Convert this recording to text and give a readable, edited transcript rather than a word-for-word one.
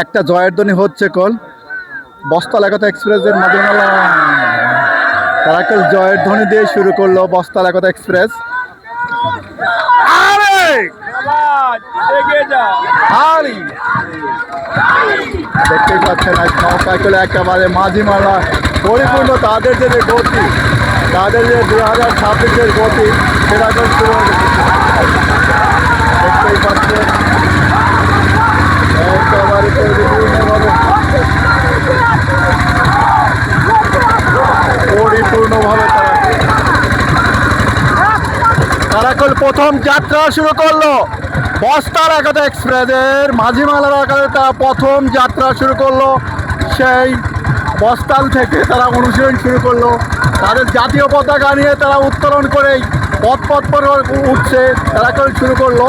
একটা জয়ের ধ্বনি হচ্ছে কল বস্তালাকতা এক্সপ্রেসের মাধ্যমে কারাকল জয়ের ধ্বনি দিয়ে শুরু করলো বস্তালাকতা এক্সপ্রেস। দেখতেই পাচ্ছেন নৌকা করে একেবারে মাঝিমালা পরিপূর্ণ তাদের যে গতি, তাদের যে 2026-এর গতি সেটা শুরু হয়ে গেছে। দেখতেই পাচ্ছেন একেবারে পরিপূর্ণভাবে কারাকল প্রথম যাত্রা শুরু করলো বস্তালাকতা এক্সপ্রেসের মাঝিমালার আকারে তারা প্রথম যাত্রা শুরু করলো। সেই বস্তাল থেকে তারা অনুশীলন শুরু করলো, তাদের জাতীয় পতাকা নিয়ে তারা উত্তোলন করেই পথ পর উঠছে, কারাকল শুরু করলো।